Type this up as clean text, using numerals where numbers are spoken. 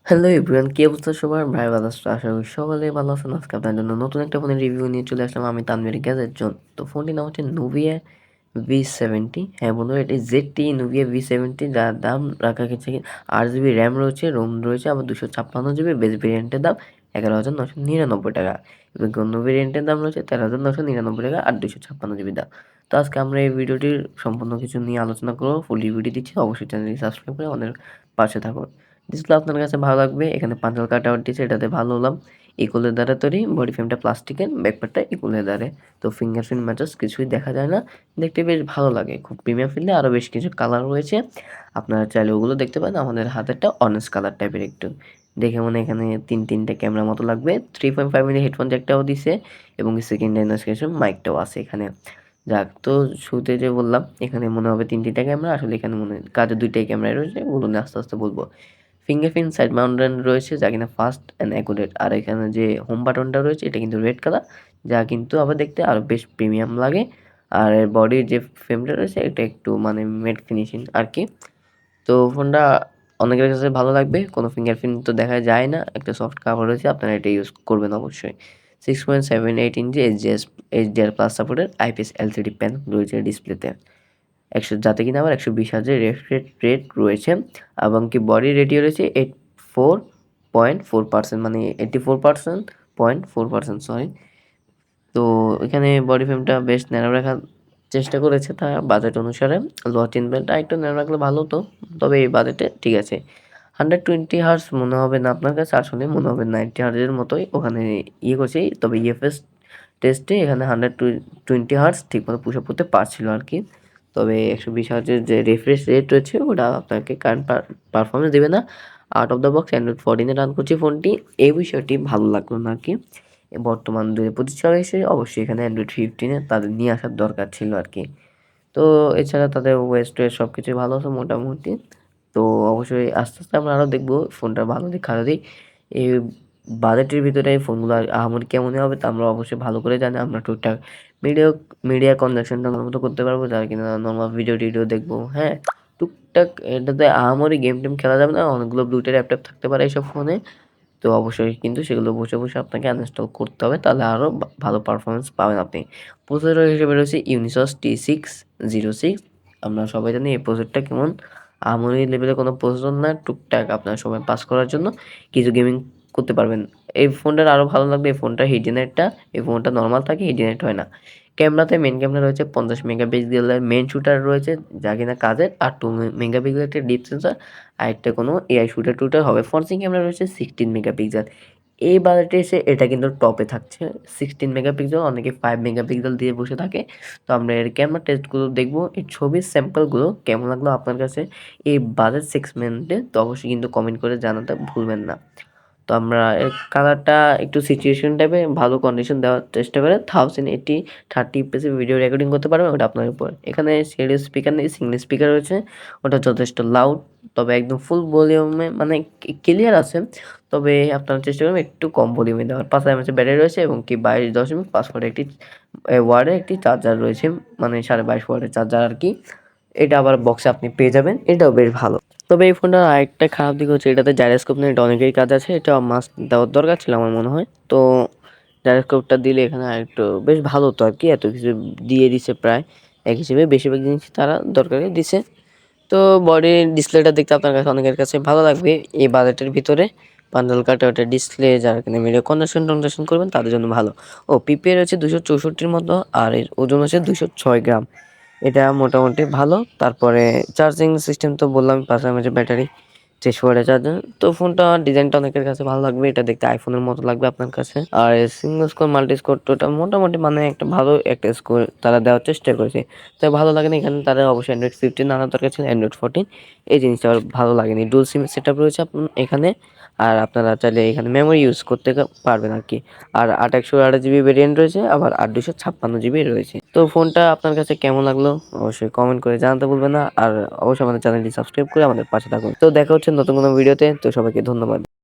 Hello everyone, কি অবস্থা সবার? ভাই ভালো আছো? আশা করি সকলেই ভালো আছেন। আজকে আপনার জন্য নতুন একটা ফোনের রিভিউ নিয়ে চলে আসলাম আমি, তানভীর গ্যাজেট জোন। তো ফোনটির নাম হচ্ছে নুভিয়া V70। হ্যাঁ বন্ধুরা, এটি ZT নুভিয়া V70, যার দাম রাখা গেছে 8 জিবি র্যাম রয়েছে, রোম রয়েছে, আবার 256 জিবি। বেস ভেরিয়েন্টের দাম 11,999 টাকা এবং অন্য ভেরিয়েন্টের দাম রয়েছে 13,999 টাকা আর 256 জিবি দাম। তো আজকে আমরা এই ভিডিওটির সম্পূর্ণ কিছু নিয়ে আলোচনা করবো। ফুল রিভিউটি দিচ্ছি, অবশ্যই চ্যানেলটি সাবস্ক্রাইব করে আমাদের পাশে থাকুন। ডিসপ্লে আপনার কাছে ভালো লাগবে। এখানে পাঞ্চাল কাট আউট দিয়েছে, এটাতে ভালো হলাম। ইকুলের দ্বারা তৈরি, বডি ফ্রেমটা প্লাস্টিকের, ব্যাকপ্যাডটা ইকুলের দ্বারা। তো ফিঙ্গারপ্রিন্ট ম্যাচার্স কিছুই দেখা যায় না, দেখতে বেশ ভালো লাগে। খুব প্রিমিয়াম ফিল্ডে আরও বেশ কিছু কালার রয়েছে, আপনারা চাইলে ওগুলো দেখতে পারেন। আমাদের হাতেরটা অরেঞ্জ কালার টাইপের, একটু দেখে মনে এখানে তিনটে ক্যামেরা মতো লাগবে। 3.5 mm হেডফোন জ্যাকটাও দিছে এবং সেকেন্ড জেনারেশন মাইকটাও আছে এখানে। যাক, তো শুরুতে যে বললাম এখানে মনে হবে তিনটা ক্যামেরা, আসলে এখানে মনে হয় কাজে দুইটাই ক্যামেরা রয়েছে, ওগুলো নিয়ে আস্তে আস্তে বলবো। ফিঙ্গারপ্রিন্ট সাইড মাউন্টেন রয়েছে, যা কিনা ফাস্ট অ্যান্ড অ্যাকুরেট। আর এখানে যে হোম বাটনটা রয়েছে এটা কিন্তু রেড কালার, যা কিন্তু আবার দেখতে আরও বেশ প্রিমিয়াম লাগে। আর এর বডির যে ফ্রেমটা রয়েছে এটা একটু মানে মেট ফিনিশিং আর কি। তো ফোনটা অনেকের কাছে ভালো লাগবে, কোনো ফিঙ্গারপ্রিন্ট তো দেখা যায় না, একটা সফট কাভার রয়েছে, আপনারা এটা ইউজ করবেন অবশ্যই। 6.78 ইঞ্চি এইচডিআর প্লাস সাপোর্টের আইপিএস এলসিডি প্যান রয়েছে ডিসপ্লেতে, যাতে কিনা আবার 120 হার্জের রেফ্রেশ রেট রয়েছে এবং কি বডি রেডিও রয়েছে 84.4%, মানে 84.4%, সরি। তো এখানে বডি ফ্রেমটা বেশ ন্যারো রাখার চেষ্টা করেছে তার বাজেট অনুসারে। লোয়ার টিন বেল্টটা একটু ন্যারো রাখলে ভালো হতো, তবে এই বাজেটে ঠিক আছে। 120 হার্স মনে হবে না আপনার কাছে, আসলে মনে হবে 90 হার্জের মতোই ওখানে করছি। তবে ইএফএস টেস্টে এখানে 120 হার্স ঠিকমতো পুশ আপ করতে পারছিল আর কি। তবে 120 হার্জের যে রিফ্রেশ রেট রয়েছে ওটা আপনাকে কারেন্ট পারফরমেন্স দেবে না। Out of the box Android 14-এ রান করছি ফোনটি, এই বিষয়টি ভালো লাগলো না আর কি। বর্তমান 2025 সালে এসে অবশ্যই এখানে অ্যান্ড্রয়েড 15-এ তাদের নিয়ে আসার দরকার ছিল আর কি। তো এছাড়া তাদের ওয়েস্টওয়্যার সব কিছুই ভালো আছে মোটামুটি। তো অবশ্যই আস্তে আস্তে আমরা আরও দেখবো ফোনটার ভালো দিক খারাপ দিক। এই বাজেটের ভিতরে এই ফোনগুলো আহামরি কেমনই হবে তা আমরা অবশ্যই ভালো করে জানি। আমরা টুকটাক মিডিয়া মিডিয়া কনজাকশনটা মতো করতে পারবো, যারা কিনা নর্মাল ভিডিও টিডিও দেখবো। হ্যাঁ, টুকটাক এটাতে আহামরি গেম টেম খেলা যাবে না, অনেকগুলো ব্লুটুথ ল্যাপটপ থাকতে পারে এইসব ফোনে। তো অবশ্যই কিন্তু সেগুলো বসে বসে আপনাকে আনইনস্টল করতে হবে, তাহলে আরও ভালো পারফরমেন্স পাবেন আপনি। প্রসেসর হিসেবে রয়েছে ইউনিসস T606। আমরা সবাই জানি এই প্রসেসরটা কেমন, আহামরি লেভেলে কোনো প্রসেসর না, টুকটাক আপনার সময় পাস করার জন্য কিছু গেমিং করতে পারবেন। এই ফোনটার আরও ভালো লাগবে, এই ফোনটা হিট জেনারেটটা, এই ফোনটা নর্মাল থাকে, হিট জেনারেট হয় না। ক্যামেরাতে মেন ক্যামেরা রয়েছে 50 মেগাপিক্সেলের মেন শুটার রয়েছে, যা কিনা কাজের, আর 2 মেগাপিক্সেলের একটা ডিপ সেন্সর, আর একটা কোনো এআই শুটার টুটার হবে। ফ্রন্ট ক্যামেরা রয়েছে 16 মেগাপিক্সেল। এই বাজেটে এসে এটা কিন্তু টপে থাকছে, 16 মেগাপিক্সেল। অনেকে 5 মেগাপিক্সেল দিয়ে বসে থাকে। তো আমরা এর ক্যামেরা টেস্টগুলো দেখবো, এই ছবির স্যাম্পলগুলো কেমন লাগলো আপনার কাছে এই বাজেট সেগমেন্টে, তো অবশ্যই কিন্তু কমেন্ট করে জানাতে ভুলবেন না। তো আমরা এর কালারটা একটু সিচুয়েশন টাইপে ভালো কন্ডিশন দেওয়ার চেষ্টা করে 1080 30 এফপিএসে ভিডিও রেকর্ডিং করতে পারবেন, ওটা আপনার উপর। এখানে স্টেরিও স্পিকার নেই, সিঙ্গেল স্পিকার রয়েছে, ওটা যথেষ্ট লাউড, তবে একদম ফুল ভলিউমে মানে ক্লিয়ার আছে। তবে আপনারা চেষ্টা করবেন একটু কম ভলিউমে দেওয়ার। 5000 mAh ব্যাটারি রয়েছে এবং কি 22.5 ওয়াটের একটি চার্জার রয়েছে, মানে 22.5 ওয়াটের চার্জার আর কি। এটা আবার বক্সে আপনি পেয়ে যাবেন, এটাও বেশ ভালো। তবে এই ফোনটার আরেকটা খারাপ দিক হচ্ছে এটাতে জাইরোস্কোপ নেই, এটা অনেকেরই কাজ আছে, এটা মাস্ট দেওয়ার দরকার ছিল আমার মনে হয়। তো জাইরোস্কোপটা দিলে এখানে আরেকটু বেশ ভালো হতো আর কি। এত কিছু দিয়ে দিছে প্রায় এক হিসেবে, বেশিরভাগ জিনিস তারা দরকারি দিছে। তো বডি ডিসপ্লেটা দেখতে আপনার কাছে অনেকের কাছে ভালো লাগবে এই বাজেটের ভিতরে। পাঞ্জাল কাটে ওটা ডিসপ্লে, যারা কিনা ভিডিও কনজাকশন করবেন তাদের জন্য ভালো। ও পিপিআই রয়েছে 264-র মতো, আর এর ওজন হচ্ছে 206 গ্রাম। এটা মোটামুটি ভালো। তারপরে চার্জিং সিস্টেম তো বললাম, 5000 mAh ব্যাটারি, 63 ওয়াটের চার্জার। তো ফোনটা ডিজাইনটা অনেকের কাছে ভালো লাগবে, এটা দেখতে আইফোনের মতো লাগবে আপনার কাছে। আর সিঙ্গল স্কোর মাল্টি স্কোর তো এটা মোটামুটি মানে একটা ভালো একটা স্কোর তারা দেওয়ার চেষ্টা করেছে। তো ভালো লাগেনি এখানে, তারা অবশ্যই অ্যান্ড্রয়েড 15 আনার দরকার ছিল, অ্যান্ড্রয়েড 14 এই জিনিসটা আমার ভালো লাগেনি। ডুয়াল সিম সেট আপ রয়েছে এখানে, আর আপনারা চাইলে এখানে মেমোরি ইউজ করতে পারবেন আর কি। আর 128 জিবি ভেরিয়েন্ট রয়েছে, আবার 256 জিবি রয়েছে। তো ফোনটা আপনার কাছে কেমন লাগলো অবশ্যই কমেন্ট করে জানাতে ভুলবেন না, আর অবশ্যই আমাদের চ্যানেলটি সাবস্ক্রাইব করে আমাদের পাশে থাকুন। তো দেখা হচ্ছে নতুন কোনো ভিডিওতে, তো সবাইকে ধন্যবাদ।